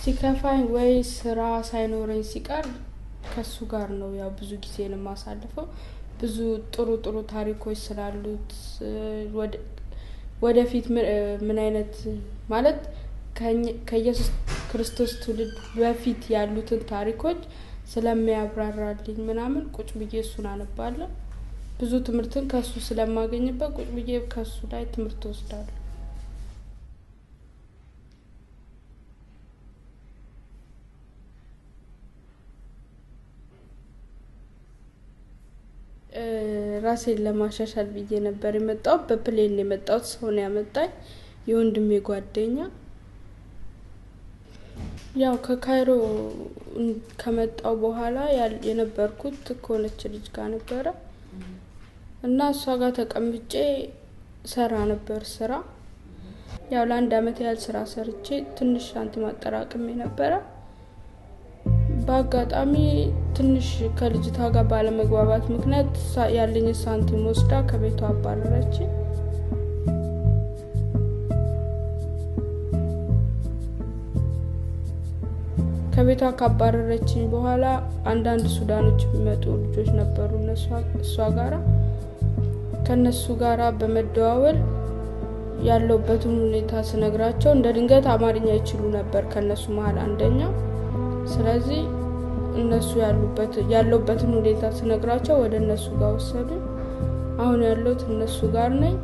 ሲከፋኝ ወይ ስራ ሳይኖረኝ ሲቀር ከሱ ጋር ነው ያው ብዙ ጊዜን ማሳልፈው ብዙ ጥሩ ታሪኮች ስላሉት ወደፊት ምን አይነት ማለት ከኢየሱስ ክርስቶስ ትውልድ በፊት ያሉትን ታሪኮች ስለሚያብራራልኝ ምናምን ቁጭ ብዬ እሱን አነባለሁ ብዙ ትምህርትን ከሱ ስለማገኝበት ቁጭ ብዬ ከሱ ላይ ትምህርት ወስዳለሁ ራሴን ለማሻሻል ብዬ ነበር የመጣው በፕሌን የመጣው ሰው ነው ያመጣኝ የወንድሜ ጓደኛ ያው ከካይሮ ከመጣው በኋላ የነበርኩት ኮሌጅ ልጅ ጋር ነበር እና እሷ ጋር ተቀምጬ ሰራ ነበር ስራ ያው ለአንድ አመት ያህል ስራ ሰርቼ ትንሽ ሳንቲም አጠራቅሜ ነበር ባጋጣሚ ትንሽ ከልጅቷ ጋር ባለመግባባት ምክንያት ያለኝ ሳንቲም ወስዳ ከቤቷ አባረረች ከቤቷ ካባረረችኝ በኋላ አንዳንድ ሱዳኖች የሚመጡ ልጆች ነበሩ እሷ ጋራ ከነሱ ጋራ በመደዋወል ያለውበትን ሁኔታ ስነግራቸው እንደ ድንገት አማርኛ ይችሉ ነበር ከነሱ መሃል አንደኛው ስለዚህ እነሱ ያለውበትን ሁኔታ ስነግራቸው ወደ እነሱ ጋር ወሰዱ አሁን ያለው እነሱ ጋር ነኝ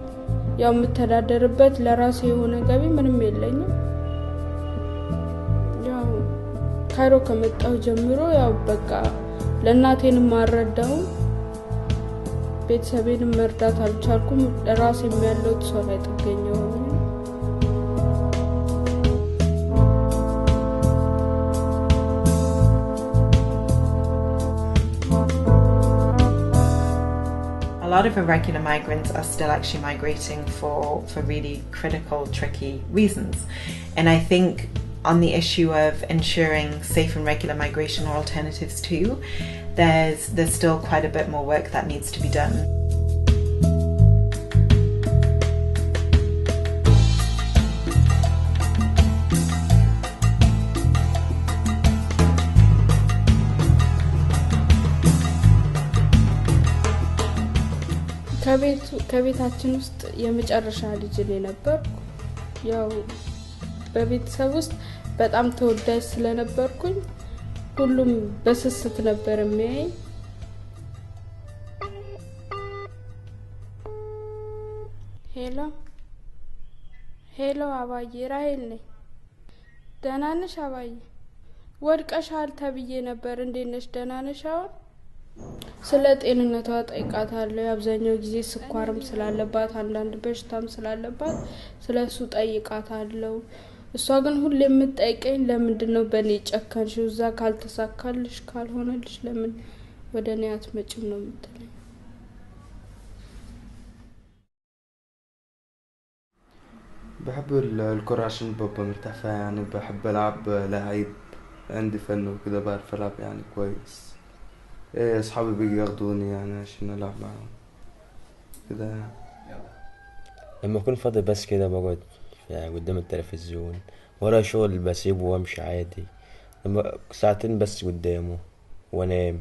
ያው መተዳደርበት ለራሴ የሆነ ገቢ ምንም የለኝም ያው ካይሮ ከመጣው ጀምሮ ያው በቃ ለእናቴን ማረዳው ቤተሰቤን መርዳት አልቻልኩም ለራሴ የሚያለው ሰው ላይ ተገኘው A lot of irregular migrants are still actually migrating for really critical, tricky reasons. And I think on the issue of ensuring safe and regular migration or alternatives too, there's still quite a bit more work that needs to be done. ከቤታችን ውስጥ የመጨረሻ ልጅ ነበር ያው በቤተሰብ ውስጥ በጣም ተወዳጅ ስለነበርኩኝ ሁሉም በስስት ነበር የሚያይ ሄሎ አባዬ ራሄል ነኝ ደህና ነሽ አባዬ ወድቀሻል ተብዬ ነበር እንዴት ነሽ ደህና ነሽ አሁን ስለ ጤንነቷ ጠይቃታለሁ አብዛኛው ጊዜ ስኳርም ስላለባት አንዳንድ በሽታም ስላለባት ስለሱ ጠይቃታለሁ እሷ ግን ሁሌ የምትጠይቀኝ ለምንድነው በኔ ጨካንሽው እዛ ካልተሳካልሽ ካልሆነልሽ ለምን ወደኔ አትመጭም ነው የምትለኝ بحب الكرة عشان ببقى مرتاحة يعني بحب ألعب لعيب عندي فن وكده بعرف ألعب يعني كويس ايه اصحابي بيجي ياخدوني يعني عشان العب معاهم كده لما اكون فاضي بس كده بقعد يعني قدام التلفزيون ورا شغل بسيبه وامشي عادي لما ساعتين بس قدامه وانام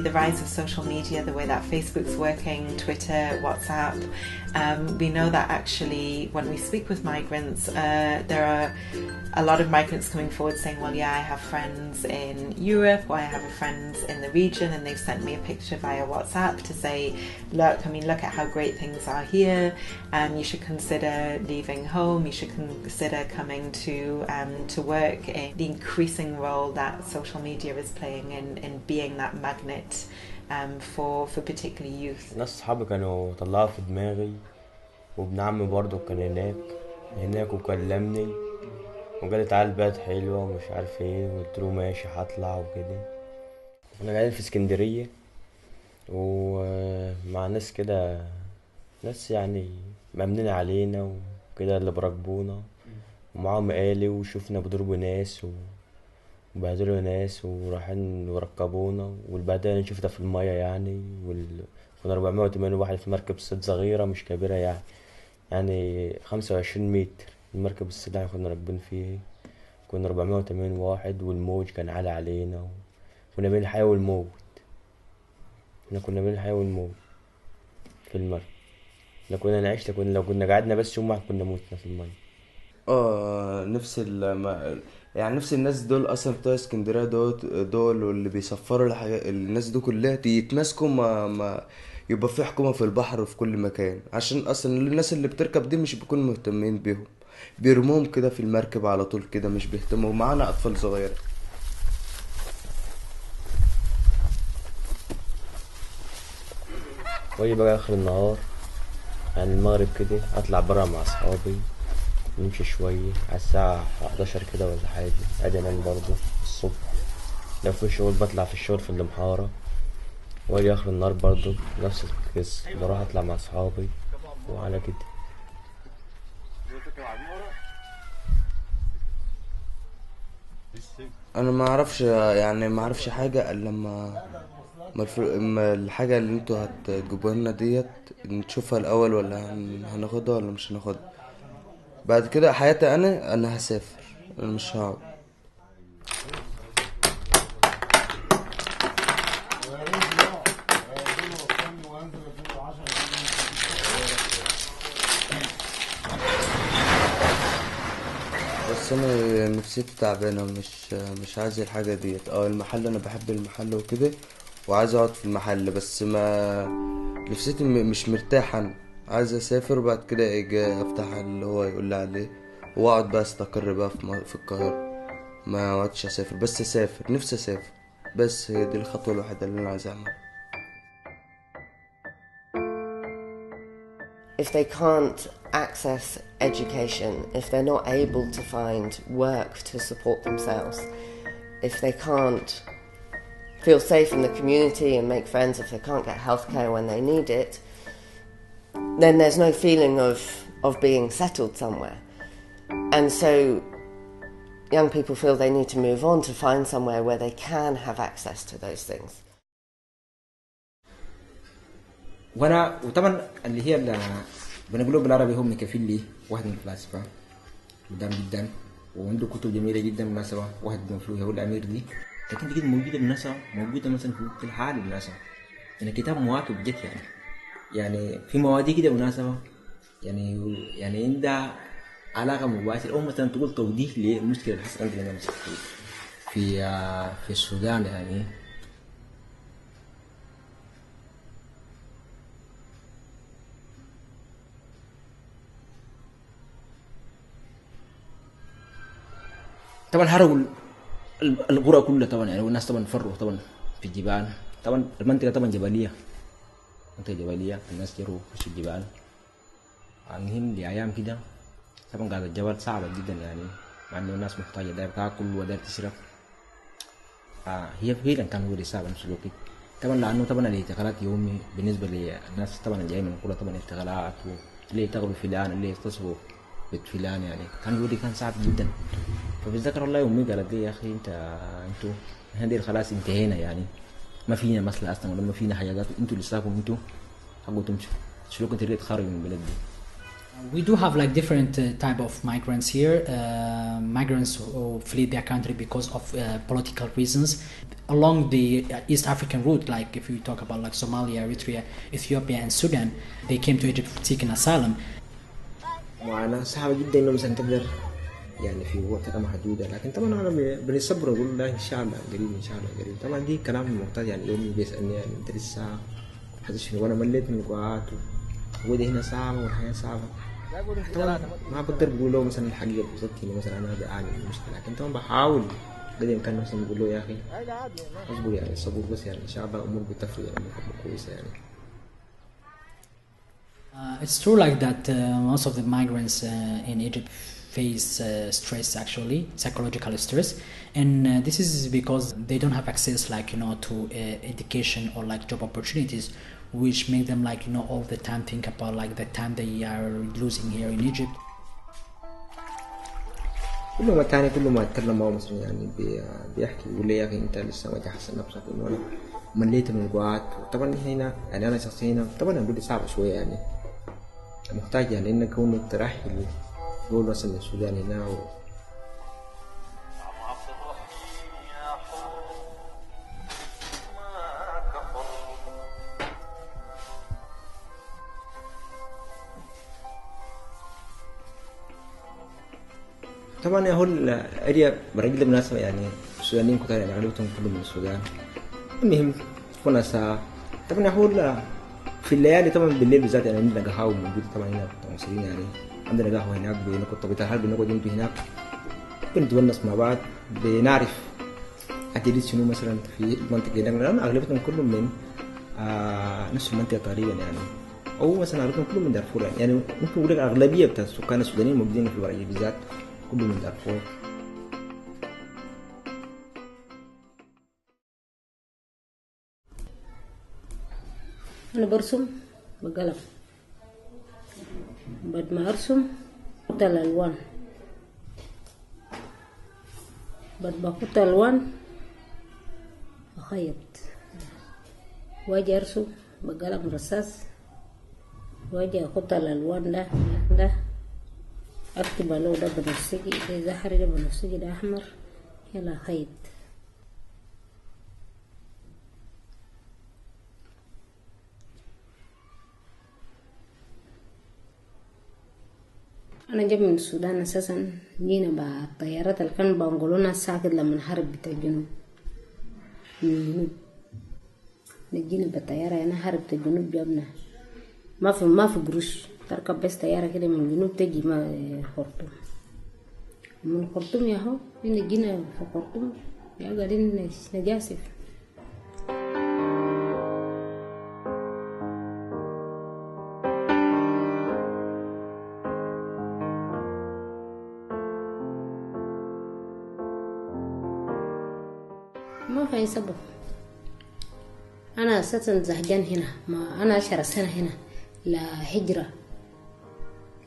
The rise of social media, the way that Facebook's working, Twitter, WhatsApp, we know that actually when we speak with migrants, there are a lot of migrants coming forward saying, well, yeah, I have friends in Europe or I have friends in the region and they've sent me a picture via WhatsApp to say, look at how great things are here and you should consider leaving home, you should consider coming to work in the increasing role that social media is playing in being that magnet for particularly youth. ناس صحابي كانوا طلعوا في دماغي وابن عمي برضه كان هناك وكلمني وقال لي تعال البلد حلوه ومش عارف ايه قلت له ماشي هطلع وكده كنا قاعدين في اسكندرية ومع ناس كده، ناس يعني مأمنين علينا وكده اللي براكبونا، ومعاهم آلي، وشوفنا بيضربوا ناس وبهدلوا ناس ورايحين وركبونا، والبهدلة اللي شفتها في المية يعني كنا 480 واحد في مركب صيد صغيرة مش كبيرة يعني 25 متر المركب الصيد اللي كنا راكبين فيه. كنا 480 واحد والموج كان عالي علينا، كنا بين الحياة والموت. كنا بين الحياة والموت في المركب. لو كنا قعدنا بس يوم واحد كنا موتنا في المية. نفس يعني نفس الناس دول اصلا بتوع اسكندريه دول واللي بيسفروا الناس دول كلها يتمسكوا، ما يبقى في حكومه في البحر وفي كل مكان، عشان اصلا الناس اللي بتركب دي مش بيكونوا مهتمين بيهم، بيرموهم كده في المركب على طول كده، مش بيهتموا. ومعانا اطفال صغيره. واجي بقى اخر النهار يعني المغرب كده اطلع برا مع اصحابي، نمشي شوية على الساعة 11 كده ولا حاجة، ادي انام برضه الصبح. لو في شغل بطلع في الشغل في المحارة، واجي اخر النهار برضه نفس القصة، بروح اطلع مع اصحابي وعلى كده. انا ما اعرفش حاجه الا لما اما الحاجه اللي انتوا هتجيبوها لنا ديت نشوفها الاول، ولا هناخدها ولا مش هناخدها. بعد كده حياتي انا هسافر، انا مش هقعد. بس انا نفسيتي تعبانه، مش عايز الحاجه ديت. المحل انا بحب المحل وكده وعايز اقعد في المحل، بس ما نفسيتي مش مرتاحه. انا عايز اسافر وبعد كده اجي افتح اللي هو يقول لي عليه واقعد بقى استقر بقى في القاهره، ما اقعدش اسافر. بس اسافر، نفسي اسافر، بس هي دي الخطوه الوحيده اللي انا عايز اعملها. If they can't access education, if they're not able to find work to support themselves, if they can't feel safe in the community and make friends, if they can't get healthcare when they need it, then there's no feeling of being settled somewhere. And so young people feel they need to move on to find somewhere where they can have access to those things. وطبعا اللي هي اللي بنقوله بالعربي هم مكفين لي واحد من الفلاسفة قدام جدا، وعنده كتب جميلة جدا مناسبة، واحد من هو الأمير دي، لكن دي موجودة بالمناسبة، موجودة مثلا في الوقت الحالي بالمناسبة. يعني كتاب مواكب جد يعني في مواد كده مناسبة، يعني عندها علاقة مباشرة، أو مثلا تقول توضيح للمشكلة اللي حصلت عندنا مثلا في السودان يعني. طبعا هربوا القرى كلها طبعا يعني، والناس طبعا فروا طبعا في الجبال. طبعا المنطقة طبعا جبلية، منطقة جبلية، الناس جروا في الجبال عنهم لأيام كده. طبعا قاعد الجبل صعبة جدا يعني، مع إنه الناس محتاجة داير تاكل وداير تشرب. هي فعلا كان هو صعب نفس الوقت طبعا، لأنه طبعا الانتقالات يومي بالنسبة للناس طبعا جاي من القرى، طبعا انتقالات اللي يشتغلوا فلان اللي يتصلوا بيت فلان يعني، كان صعب جدا. فبتذكر الله يومي قالت لي يا اخي انتوا هندير خلاص انتهينا يعني، ما فينا مسألة اصلا ولا ما فينا حاجات، انتوا لساكم انتوا حقوا تمشوا شلوكم تريد تخرجوا من البلد دي. We do have like different type of migrants here, migrants who flee their country because of political reasons. Along the East African route, like if you talk about like Somalia, Eritrea, Ethiopia and Sudan, they came to Egypt seeking asylum. وأنا صعب جدا إنه مثلا تقدر يعني في وقت محدودة، لكن طبعا أنا بنصبر وأقول له إن شاء الله قريب إن شاء الله قريب. طبعا دي كلام معتاد يعني، يومي بيسألني يعني أنت لسه حاسس شنو، وأنا مليت من القاعات ودي هنا صعبة والحياة صعبة. طبعا ما بقدر بقول له مثلا الحقيقة بالضبط إنه مثلا أنا بعاني من المشكلة، لكن طبعا بحاول قد الإمكان مثلا بقول له يا أخي اصبر يعني، صبور بس يعني إن شاء الله الأمور بتفرق يعني كويسة يعني. It's true like that most of the migrants in Egypt face stress, actually psychological stress, and this is because they don't have access to education or job opportunities, which make them all the time think about the time they are losing here in Egypt. كل ما تاني كل ما اتكلم معه مثلا يعني بيحكي يقول لي يا اخي انت لسه ما تحسن نفسك انه انا مليت من القعاد. طبعا هنا يعني انا شخصيا هنا طبعا اقول لي صعب شويه يعني محتاج يعني انك كونك ترحل دول مثلا السودان هنا طبعا هو الاريا برجل بالمناسبه يعني السودانيين كتار يعني اغلبهم كلهم من السودان. المهم كنا ساعه طبعا هو في الليالي طبعا بالليل بالذات يعني عندنا قهوه موجوده طبعا هنا مصريين يعني عندنا قهوه هناك بناكل طبيعه الحال بنقعد يمكن هناك بنتونس مع بعض بنعرف الجديد شنو مثلا في المنطقه هناك لان اغلبهم كلهم من نفس المنطقه تقريبا يعني او مثلا اغلبهم كلهم من دارفور يعني ممكن نقول لك اغلبيه بتاع السكان السودانيين موجودين في البريه بالذات كلهم من دارفور. أنا برسم بقلم بعد ما أرسم أحط الألوان بعد ما أحط الألوان أخيط واجي أرسم بقلم رصاص واجي أحط الألوان ده أكتب له ده بنفسجي ده زهري ده بنفسجي ده أحمر يلا أخيط. أنا جاي من السودان أساسا جينا بالطيارات اللي كانوا بنقولونا الساعة كده لما نحارب بتاع الجنوب من الجنوب نجينا بالطيارة هنا حرب بتاع الجنوب جابنا ما في قروش تركب بس طيارة كده من الجنوب تجي ما خرطوم من خرطوم يا هو نجينا في خرطوم يا قاعدين نجاسف. ما في سبب أنا أساسا زهجان هنا ما أنا 10 سنة هنا لا هجرة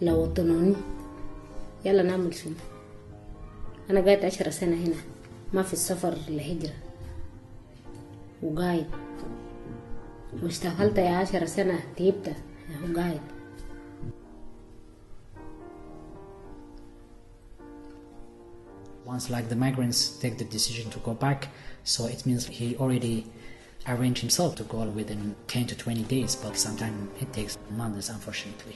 لا وطنوني يلا نعمل شنو. أنا قاعد 10 سنة هنا ما في السفر لهجرة وقاعد واشتغلت يا 10 سنة تعبت وقاعد. Once the migrants take the decision to go back, so it means he already arranged himself to go within 10 to 20 days, but sometimes it takes months, unfortunately.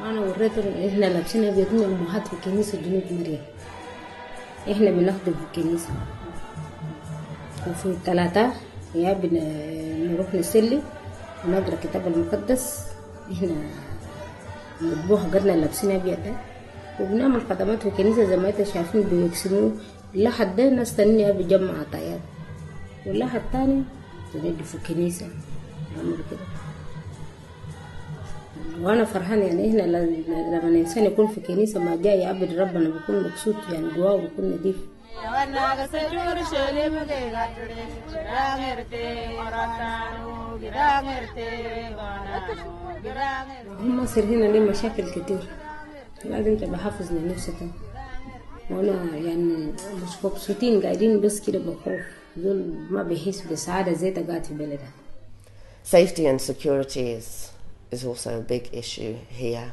أنا وريته إحنا لابسين أبيضنا أمهات في كنيسة جنوب مريم إحنا بنخدم في الكنيسة وفي الثلاثة يا بنروح نصلي ونقرأ كتاب المقدس إحنا نطبخ قدنا لابسين أبيض ده وبنعمل خدمات في الكنيسة زي ما انتوا شايفين بيقسموه اللحد ده ناس تانية بيجمع عطايات واللحد تاني تنادي في الكنيسة نعمل كده. وانا فرحان يعني احنا لما الانسان يكون في كنيسة ما جاي يعبد ربنا بيكون مبسوط يعني جواه بيكون نضيف. مصر هنا ليه مشاكل كتير لازم تبقى حافظ لنفسك وانا يعني مش مبسوطين قاعدين بس كده بخوف دول ما بيحس بسعادة زي قاعد في بلدها. Safety and security is also a big issue here,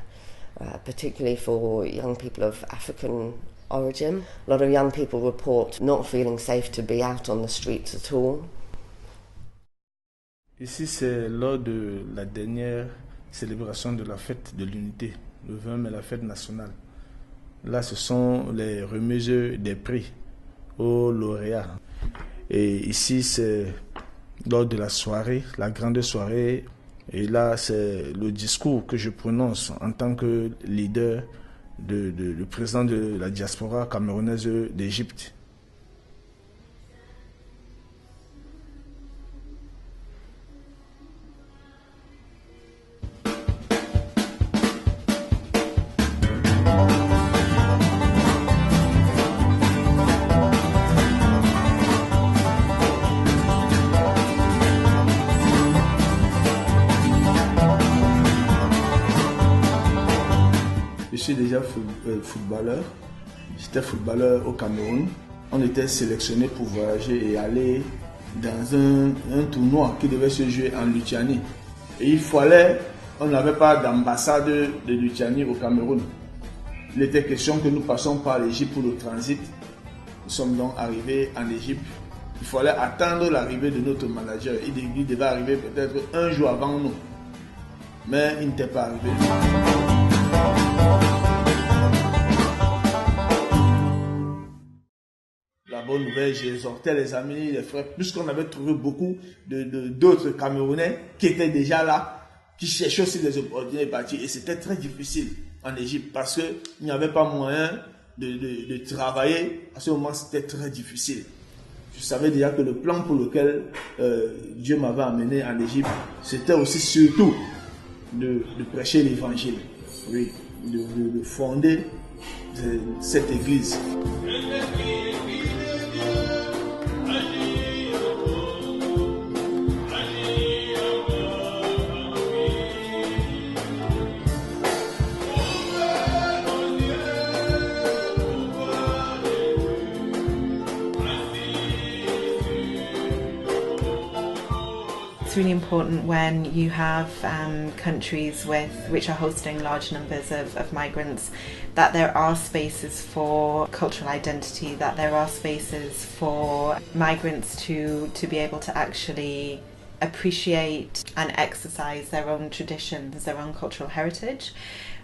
particularly for young people of African origin. A lot of young people report not feeling safe to be out on the streets at all. Ici, c'est lors de la dernière célébration de la fête de l'unité. Le 20 mai, la fête nationale. Là, ce sont les remises des prix aux lauréats. Et ici, c'est lors de la soirée, la grande soirée. Et là, c'est le discours que je prononce en tant que leader, le président de la diaspora camerounaise d'Égypte. suis déjà footballeur. J'étais footballeur au Cameroun. On était sélectionné pour voyager et aller dans un tournoi qui devait se jouer en Lituanie. Et on n'avait pas d'ambassade de Lituanie au Cameroun. Il était question que nous passions par l'Égypte pour le transit. Nous sommes donc arrivés en Égypte. Il fallait attendre l'arrivée de notre manager. Il devait arriver peut-être un jour avant nous. Mais il n'était pas arrivé. La bonne nouvelle, j'exhortais les amis, les frères, puisqu'on avait trouvé beaucoup d'autres Camerounais qui étaient déjà là, qui cherchaient aussi des opportunités de partir. Et c'était très difficile en Égypte parce qu'il n'y avait pas moyen de travailler. À ce moment, c'était très difficile. Je savais déjà que le plan pour lequel Dieu m'avait amené en Égypte, c'était aussi surtout de prêcher l'évangile, oui, de fonder cette église. It's really important when you have countries which are hosting large numbers of migrants, that there are spaces for cultural identity, that there are spaces for migrants to be able to actually appreciate and exercise their own traditions, their own cultural heritage,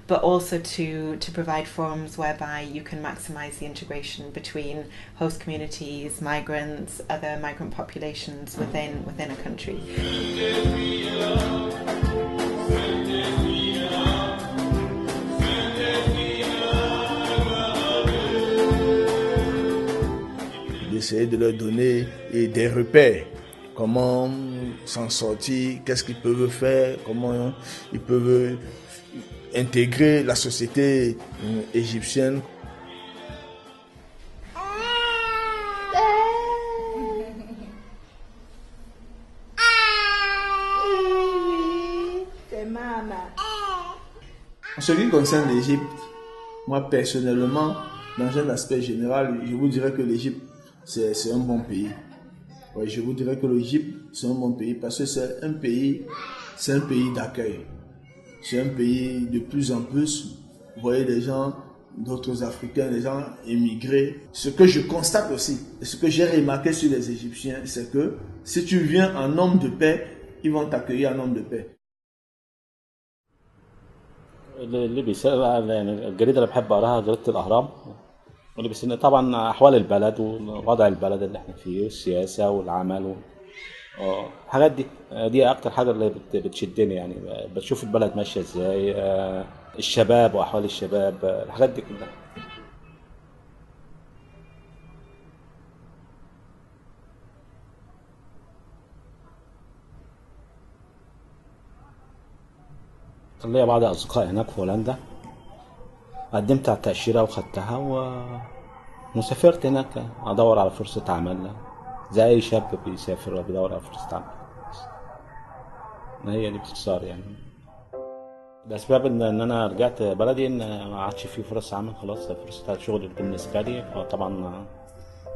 but also to provide forums whereby you can maximise the integration between host communities, migrants, other migrant populations within a country. D'essayer de leur donner des repères, comment s'en sortir, qu'est-ce qu'ils peuvent faire, comment ils peuvent intégrer la société égyptienne. En ce qui concerne l'Égypte, moi personnellement, dans un aspect général, je vous dirais que l'Égypte, c'est un bon pays. Ouais, je vous dirais que l'Égypte, c'est un bon pays parce que c'est un pays d'accueil. C'est un pays de plus en plus, vous voyez des gens, d'autres Africains, des gens émigrés. Ce que je constate aussi, et ce que j'ai remarqué sur les Égyptiens, c'est que si tu viens en homme de paix, ils vont t'accueillir en homme de paix. اللي بيسأل يعني الجريدة اللي بحب أقراها جريدة الأهرام، واللي بيسألني طبعا أحوال البلد ووضع البلد اللي احنا فيه والسياسة والعمل الحاجات دي أكتر حاجة اللي بتشدني، يعني بتشوف البلد ماشية إزاي، الشباب وأحوال الشباب، الحاجات دي كلها. كان ليا بعض أصدقاء هناك في هولندا، قدمت على التأشيرة وخدتها وسافرت هناك أدور على فرصة عمل زي أي شاب بيسافر وبيدور على فرصة عمل. هي دي باختصار يعني. الأسباب إن أنا رجعت بلدي إن ما عادش فيه فرص عمل، خلاص فرصة شغل بالنسبة لي، فطبعا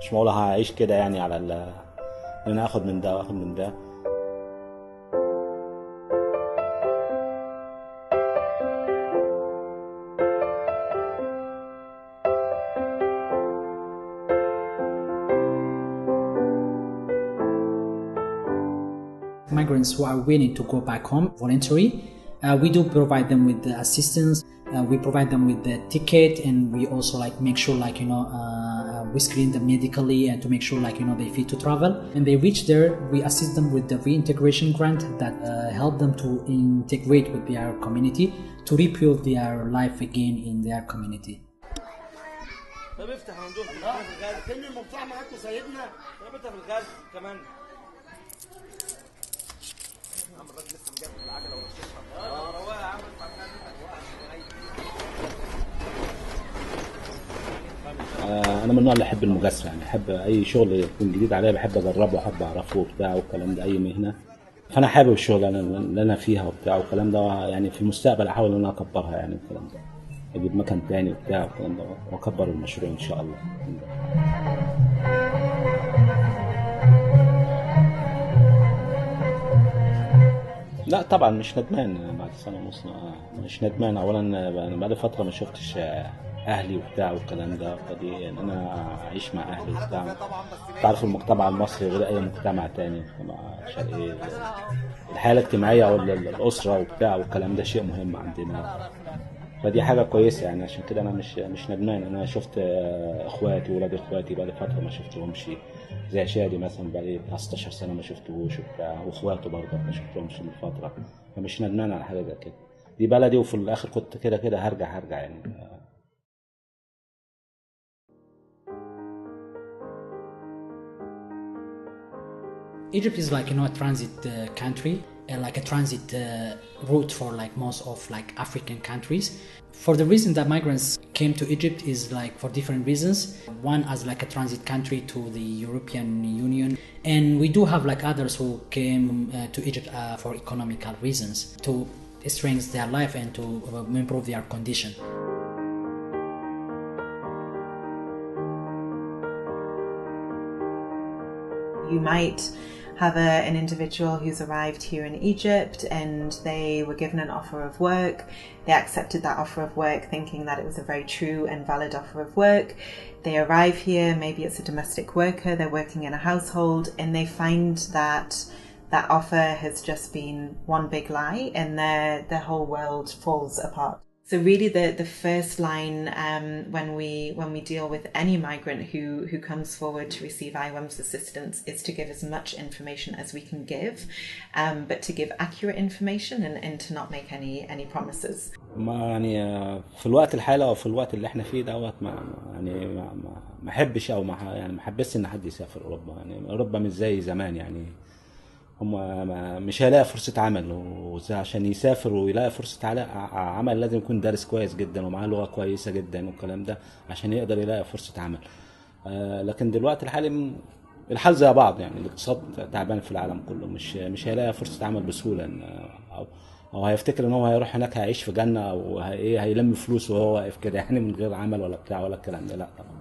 مش معقول هعيش كده يعني على إن أنا آخد من ده وآخد من ده. Migrants who are willing to go back home voluntarily, we do provide them with the assistance. We provide them with the ticket, and we also make sure we screen them medically and to make sure they fit to travel. And they reach there, we assist them with the reintegration grant that help them to integrate with their community, to rebuild their life again in their community. انا من النوع اللي احب المجازفه، يعني احب اي شغل يكون جديد عليا بحب اجربه واحب اعرفه وبتاع والكلام ده، اي مهنه. فانا حابب الشغل اللي انا فيها وبتاع والكلام ده، يعني في المستقبل احاول ان انا اكبرها يعني الكلام ده. اجيب مكان تاني وبتاع والكلام ده واكبر المشروع ان شاء الله. لا طبعا مش ندمان بعد سنة ونص، مش ندمان. اولا انا بقالي فترة ما شفتش اهلي وبتاع والكلام ده، فدي ان انا اعيش مع اهلي وبتاع. تعرف المجتمع المصري غير اي مجتمع تاني، شرقي الحياة الاجتماعية او الاسرة وبتاع والكلام ده شيء مهم عندنا، فدي حاجة كويسة يعني. عشان كده انا مش ندمان. انا شفت اخواتي وولاد اخواتي بقالي فترة ما شفتهمش، زي شادي مثلا بقالي 15 سنة ما شفتهوش وبتاع، واخواته برضه ما شفتهمش من فترة، فمش ندمان على حاجة زي كده. دي بلدي وفي الاخر كنت كده هرجع يعني. Egypt is like, you know, a transit country, like a transit route for like most of like African countries. For the reason that migrants came to Egypt is like for different reasons. One as like a transit country to the European Union, and we do have like others who came to Egypt for economical reasons, to strengthen their life and to improve their condition. You might have an individual who's arrived here in Egypt and they were given an offer of work. They accepted that offer of work thinking that it was a very true and valid offer of work. They arrive here, maybe it's a domestic worker, they're working in a household, and they find that that offer has just been one big lie and their whole world falls apart. So really the first line when we deal with any migrant who comes forward to receive IOM's assistance is to give as much information as we can give, but to give accurate information and to not make any promises. يعني في الوقت الحالي او في الوقت اللي احنا فيه دوت ما احبش او ما حبسش ان حد يسافر اوروبا. يعني اوروبا مش زي زمان، يعني هم مش هيلاقي فرصة عمل، وعشان يسافر ويلاقي فرصة عمل لازم يكون دارس كويس جدا ومعاه لغة كويسة جدا والكلام ده عشان يقدر يلاقي فرصة عمل. لكن دلوقتي الحالي الحال زي بعض، يعني الاقتصاد تعبان في العالم كله، مش هيلاقي فرصة عمل بسهولة، او هيفتكر ان هو هيروح هناك هيعيش في جنة او هيلم فلوس وهو واقف كده يعني من غير عمل ولا بتاع ولا الكلام ده. لا طبعا.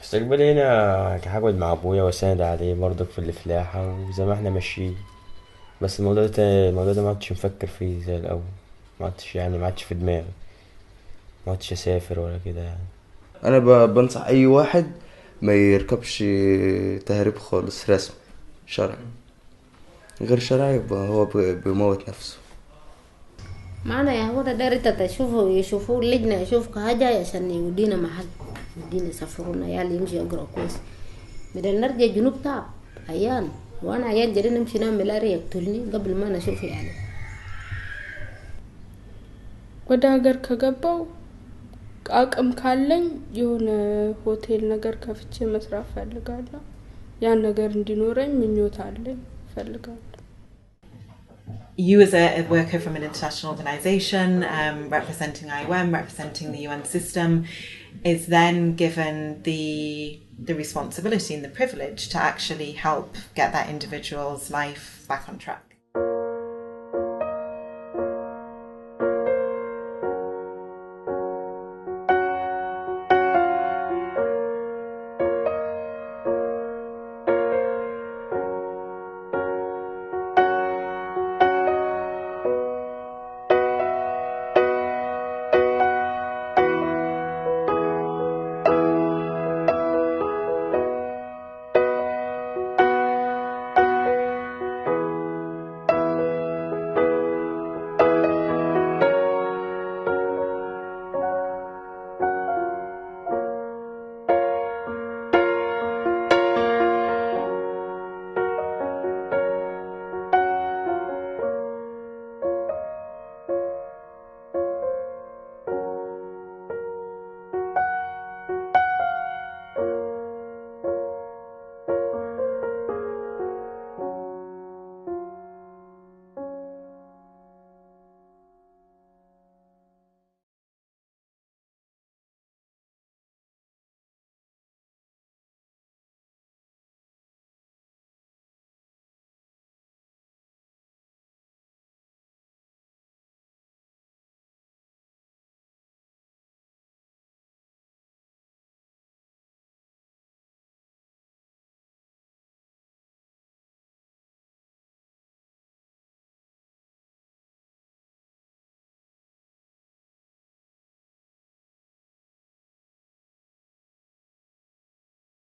استقبالي هنا كحاجة مع ابويا وساند عليه برضك في الفلاحة وزي ما احنا ماشيين، بس الموضوع ده ما عدتش مفكر فيه زي الاول، ما عدتش في دماغي، ما عدتش اسافر ولا كده يعني. انا بنصح اي واحد ما يركبش تهريب خالص، رسم شرعي، غير شرعي يبقى هو بيموت نفسه. معنا يا هو داري يشوفوا اللجنة يشوفوا حاجة عشان يودينا محل، يودينا يسافرونا يالي يمشي يقرأ كويس، بدل نرجع جنوب تعب عيان، وانا عيان جري نمشي نعمل اري يقتلني قبل ما نشوف يعني. ወደ ሀገር ከገባው አቅም ካለኝ የሆነ ሆቴል ነገር ከፍቼ መስራት ፈልጋለሁ። ያን ነገር እንዲኖረኝ ምኞት አለኝ ፈልጋለሁ። You as a worker from an international organisation representing IOM, representing the UN system, is then given the responsibility and the privilege to actually help get that individual's life back on track.